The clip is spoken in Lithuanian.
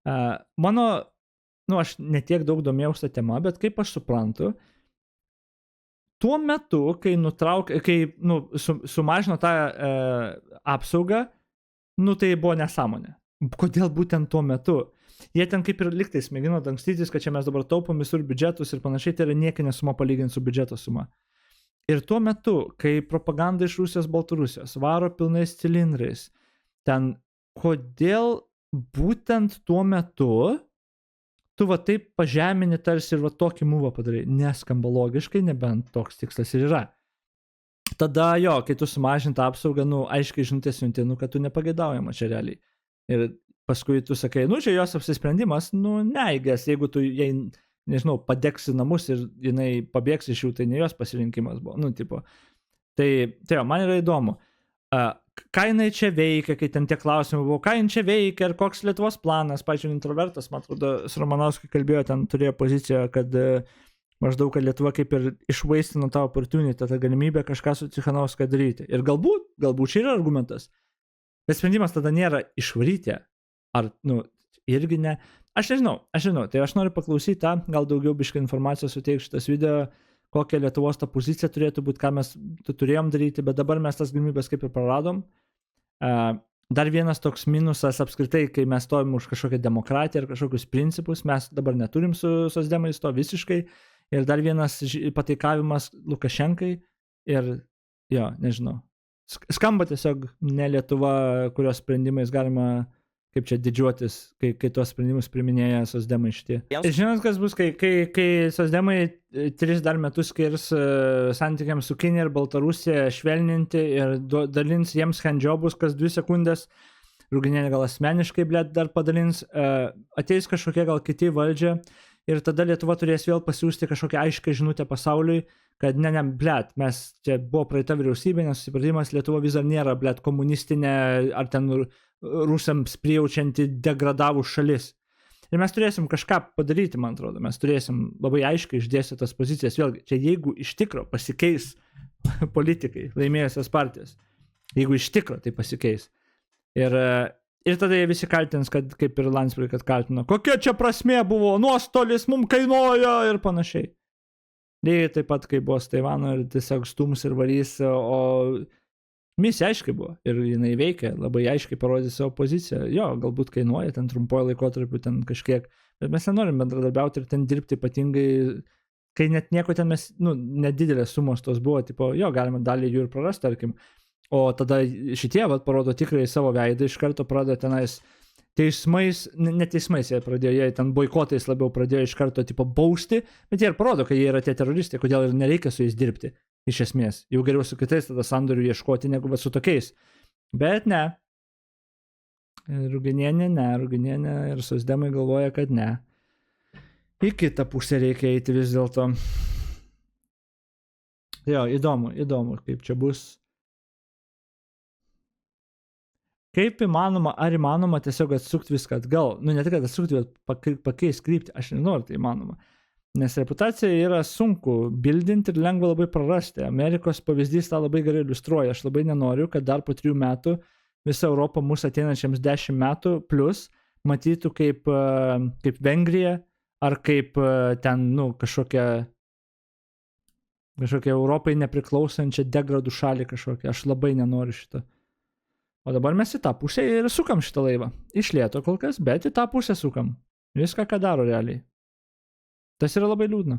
Mano, aš netiek daug domėjausi tą temą, bet kaip aš suprantu, tuo metu, kai sumažino tą apsaugą, tai buvo nesąmonė. Kodėl būtent tuo metu? Jie ten kaip ir liktais mėgino dangstytis, kad čia mes dabar taupom visur biudžetus ir panašiai, tai yra niekinė suma palyginti su biudžeto suma. Ir tuo metu, kai propaganda iš Rusijos, Baltarusijos varo pilnais cilindrais, ten kodėl būtent tuo metu tu va taip pažemini tarsi ir va tokį mūvą padarai, neskamba logiškai, nebent toks tikslas ir yra. Tada jo, kai tu sumažinti apsaugą, aiškiai žinutė siunti, kad tu nepageidaujama čia realiai. Ir paskui tu sakai, čia jos apsisprendimas, neigęs, jeigu tu jai, nežinau, padegsi namus ir jinai pabėgs iš jų, tai ne jos pasirinkimas buvo, tipo. Tai man yra įdomu. Ką jinai čia veikia, kai ten tie klausimai buvo, ką jinai čia veikia ir koks Lietuvos planas, pavyzdžiui, introvertas, man atrodo, su Ramanauskai kalbėjo, ten turėjo poziciją, kad maždaug, kad Lietuva kaip ir išvaistino tą opportunity, tą galimybę kažką su Cichanouska daryti. Ir galbūt čia yra argumentas, bet sprendimas tada nėra išvaryti, ar, irgi ne. Aš nežinau, tai aš noriu paklausyti tą, gal daugiau biškai informacijos suteik šitas video, kokia Lietuvos ta pozicija turėtų būti, ką mes turėjom daryti, bet dabar mes tas galimybės kaip ir praradom. Dar vienas toks minusas apskritai, kai mes stovim už kažkokią demokratiją ir kažkokius principus, mes dabar neturim su socdemais to visiškai. Ir dar vienas pataikavimas Lukašenkai ir, nežinau, skamba tiesiog ne Lietuva, kurios sprendimais galima kaip čia didžiuotis, kai tuos sprendimus priminėja socdemai šitie. Ir žinot, kas bus, kai socdemai 3 dar metus skirs santykiams su Kinija ir Baltarusija švelninti ir dalins jiems handjobus kas 2 sekundės, Ruginienė gal asmeniškai, dar padalins, ateis kažkokie gal kiti valdžia ir tada Lietuva turės vėl pasiūsti kažkokią aiškę žinutę pasauliui, kad mes čia buvo praeita vyriausybė, nesusipratimas, Lietuva vis dar nėra, komunistinė ar ten rusams prijaučianti degradavų šalis. Ir mes turėsim kažką padaryti, man atrodo, mes turėsim labai aiškiai išdėstyti tas pozicijas. Vėlgi, čia jeigu iš tikro pasikeis politikai, laimėjusios partijos, jeigu iš tikro tai pasikeis. Ir tada jie visi kaltins, kad kaip ir Landsbergis, kad kaltino, kokia čia prasmė buvo, nuostolis mums kainuoja ir panašiai. Lygiai taip pat, kai buvo Taivano ir tiesiog stums ir varys, o misija aiškiai buvo ir jinai veikia, labai aiškiai parodė savo poziciją. Jo, galbūt kainuoja ten trumpojo laikotarpiu ten kažkiek, bet mes nenorim bendradarbiauti ir ten dirbti ypatingai, kai net nieko ten mes, nedidelės sumos tos buvo, tipo, galima dalį jų ir prarasti, tarkim. O tada šitie parodo tikrai savo veidą, iš karto pradėjo tenais teismais, ne teismais jie pradėjo, jie ten boikotais labiau pradėjo iš karto tipo bausti, bet jie ir parodo, kad jie yra tie teroristai, kodėl ir nereikia su jais dirbti. Iš esmės. Jau geriau su kitais tada sandorių ieškoti, negu su tokiais. Bet ne. Ruginienė ir socdemai galvoja, kad ne. Į kitą pusę reikia eiti vis dėlto. Jo, įdomu, kaip čia bus. Kaip įmanoma, ar įmanoma tiesiog atsukti viską atgal? Ne tik, kad atsukti, bet pakeisti kryptį. Aš nežinau, ar tai įmanoma. Nes reputacija yra sunku bildinti ir lengva labai prarasti. Amerikos pavyzdys tą labai gerai iliustruoja. Aš labai nenoriu, kad dar po 3 metų visa Europa mūsų ateinančiams 10 metų plus matytų kaip Vengrija ar kaip ten, kažkokia Europai nepriklausančia degradų šalį kažkokia. Aš labai nenoriu šitą. O dabar mes į tą pusę ir sukam šitą laivą. Iš lėto kol kas, bet į tą pusę sukam. Viską, ką daro realiai. Tas yra labai liūdna.